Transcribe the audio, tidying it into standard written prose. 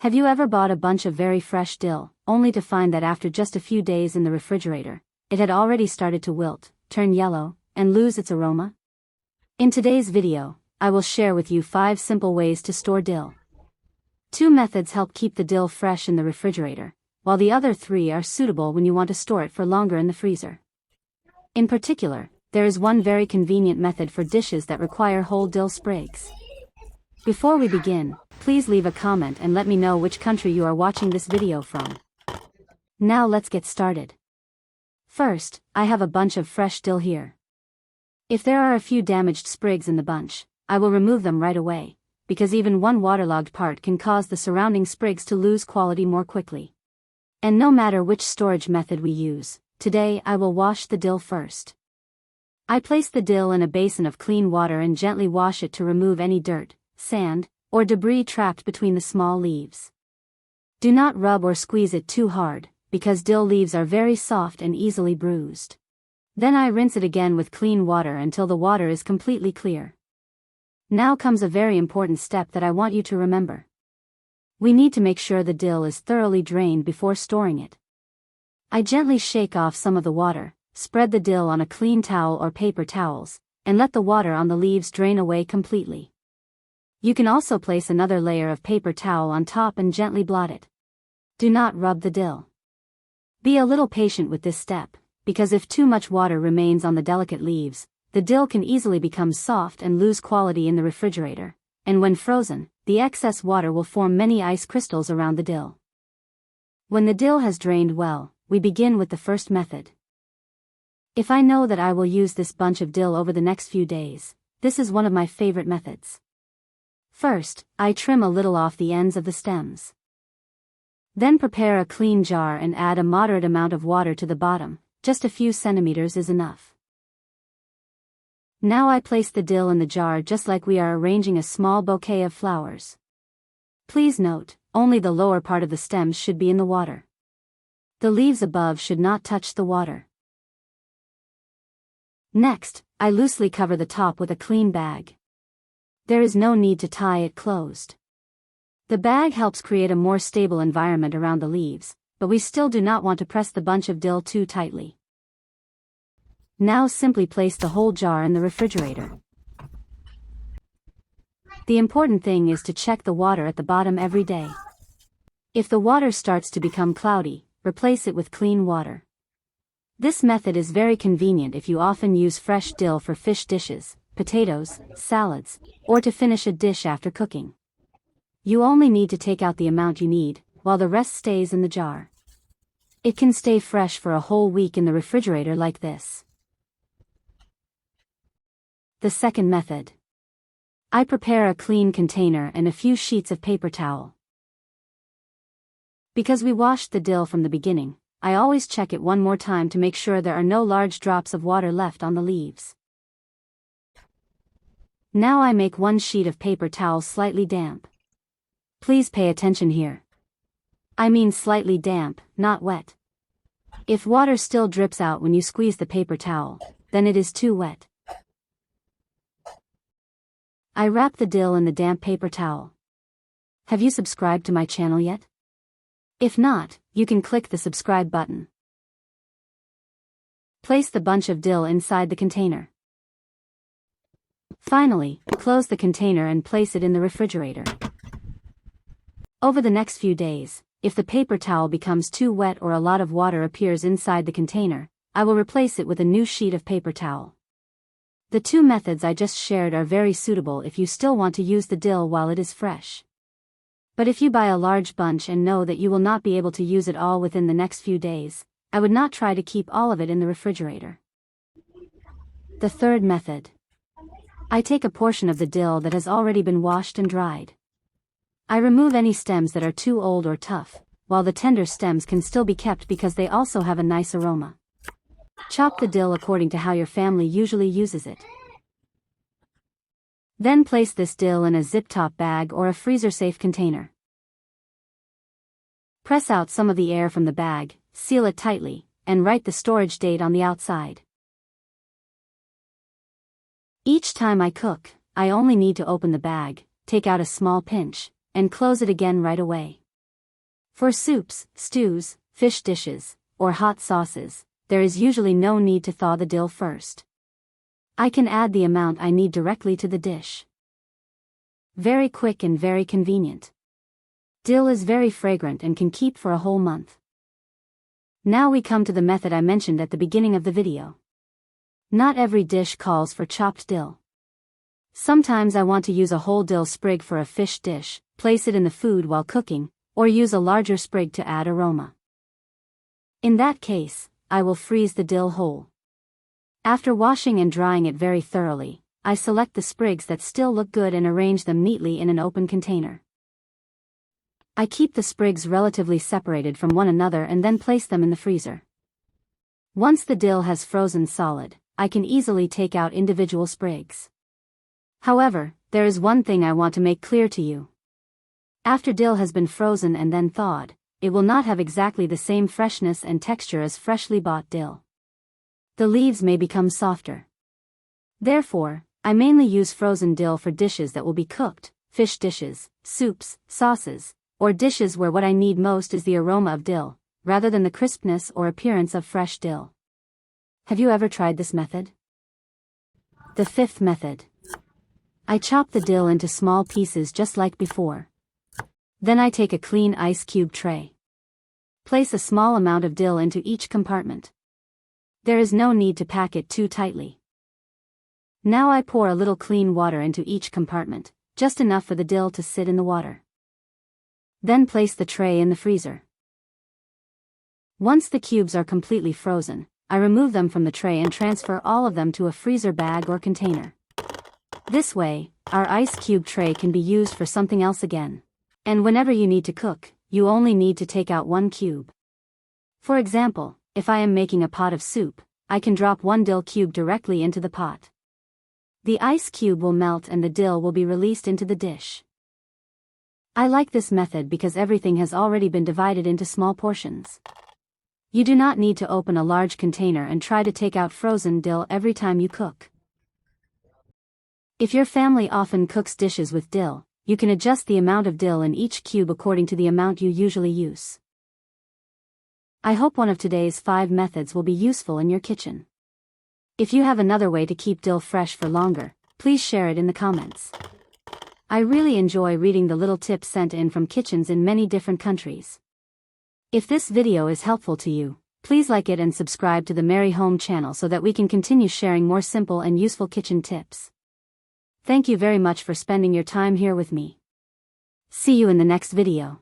Have you ever bought a bunch of very fresh dill, only to find that after just a few days in the refrigerator, it had already started to wilt, turn yellow, and lose its aroma? In today's video, I will share with you 5 simple ways to store dill. 2 methods help keep the dill fresh in the refrigerator, while the other 3 are suitable when you want to store it for longer in the freezer. In particular, there is one very convenient method for dishes that require whole dill sprigs. Before we begin, please leave a comment and let me know which country you are watching this video from. Now let's get started. First, I have a bunch of fresh dill here. If there are a few damaged sprigs in the bunch, I will remove them right away, because even one waterlogged part can cause the surrounding sprigs to lose quality more quickly. And no matter which storage method we use, today I will wash the dill first. I place the dill in a basin of clean water and gently wash it to remove any dirt, sand, or debris trapped between the small leaves. Do not rub or squeeze it too hard, because dill leaves are very soft and easily bruised. Then I rinse it again with clean water until the water is completely clear. Now comes a very important step that I want you to remember. We need to make sure the dill is thoroughly drained before storing it. I gently shake off some of the water, spread the dill on a clean towel or paper towels, and let the water on the leaves drain away completely. You can also place another layer of paper towel on top and gently blot it. Do not rub the dill. Be a little patient with this step, because if too much water remains on the delicate leaves, the dill can easily become soft and lose quality in the refrigerator, and when frozen, the excess water will form many ice crystals around the dill. When the dill has drained well, we begin with the first method. If I know that I will use this bunch of dill over the next few days, this is one of my favorite methods. First, I trim a little off the ends of the stems. Then prepare a clean jar and add a moderate amount of water to the bottom, just a few centimeters is enough. Now I place the dill in the jar just like we are arranging a small bouquet of flowers. Please note, only the lower part of the stems should be in the water. The leaves above should not touch the water. Next, I loosely cover the top with a clean bag. There is no need to tie it closed. The bag helps create a more stable environment around the leaves, but we still do not want to press the bunch of dill too tightly. Now simply place the whole jar in the refrigerator. The important thing is to check the water at the bottom every day. If the water starts to become cloudy, replace it with clean water. This method is very convenient if you often use fresh dill for fish dishes, potatoes, salads, or to finish a dish after cooking. You only need to take out the amount you need, while the rest stays in the jar. It can stay fresh for a whole week in the refrigerator like this. The second method. I prepare a clean container and a few sheets of paper towel. Because we washed the dill from the beginning, I always check it one more time to make sure there are no large drops of water left on the leaves. Now I make one sheet of paper towel slightly damp. Please pay attention here. I mean slightly damp, not wet. If water still drips out when you squeeze the paper towel, then it is too wet. I wrap the dill in the damp paper towel. Have you subscribed to my channel yet? If not, you can click the subscribe button. Place the bunch of dill inside the container. Finally, close the container and place it in the refrigerator. Over the next few days, if the paper towel becomes too wet or a lot of water appears inside the container, I will replace it with a new sheet of paper towel. The 2 methods I just shared are very suitable if you still want to use the dill while it is fresh. But if you buy a large bunch and know that you will not be able to use it all within the next few days, I would not try to keep all of it in the refrigerator. The third method. I take a portion of the dill that has already been washed and dried. I remove any stems that are too old or tough, while the tender stems can still be kept because they also have a nice aroma. Chop the dill according to how your family usually uses it. Then place this dill in a zip-top bag or a freezer-safe container. Press out some of the air from the bag, seal it tightly, and write the storage date on the outside. Each time I cook, I only need to open the bag, take out a small pinch, and close it again right away. For soups, stews, fish dishes, or hot sauces, there is usually no need to thaw the dill first. I can add the amount I need directly to the dish. Very quick and very convenient. Dill is very fragrant and can keep for a whole month. Now we come to the method I mentioned at the beginning of the video. Not every dish calls for chopped dill. Sometimes I want to use a whole dill sprig for a fish dish, place it in the food while cooking, or use a larger sprig to add aroma. In that case, I will freeze the dill whole. After washing and drying it very thoroughly, I select the sprigs that still look good and arrange them neatly in an open container. I keep the sprigs relatively separated from one another and then place them in the freezer. Once the dill has frozen solid, I can easily take out individual sprigs. However, there is one thing I want to make clear to you. After dill has been frozen and then thawed, it will not have exactly the same freshness and texture as freshly bought dill. The leaves may become softer. Therefore, I mainly use frozen dill for dishes that will be cooked, fish dishes, soups, sauces, or dishes where what I need most is the aroma of dill, rather than the crispness or appearance of fresh dill. Have you ever tried this method? The fifth method. I chop the dill into small pieces just like before. Then I take a clean ice cube tray. Place a small amount of dill into each compartment. There is no need to pack it too tightly. Now I pour a little clean water into each compartment, just enough for the dill to sit in the water. Then place the tray in the freezer. Once the cubes are completely frozen, I remove them from the tray and transfer all of them to a freezer bag or container. This way, our ice cube tray can be used for something else again. And whenever you need to cook, you only need to take out one cube. For example, if I am making a pot of soup, I can drop one dill cube directly into the pot. The ice cube will melt and the dill will be released into the dish. I like this method because everything has already been divided into small portions. You do not need to open a large container and try to take out frozen dill every time you cook. If your family often cooks dishes with dill, you can adjust the amount of dill in each cube according to the amount you usually use. I hope one of today's 5 methods will be useful in your kitchen. If you have another way to keep dill fresh for longer, please share it in the comments. I really enjoy reading the little tips sent in from kitchens in many different countries. If this video is helpful to you, please like it and subscribe to the Merry Home channel so that we can continue sharing more simple and useful kitchen tips. Thank you very much for spending your time here with me. See you in the next video.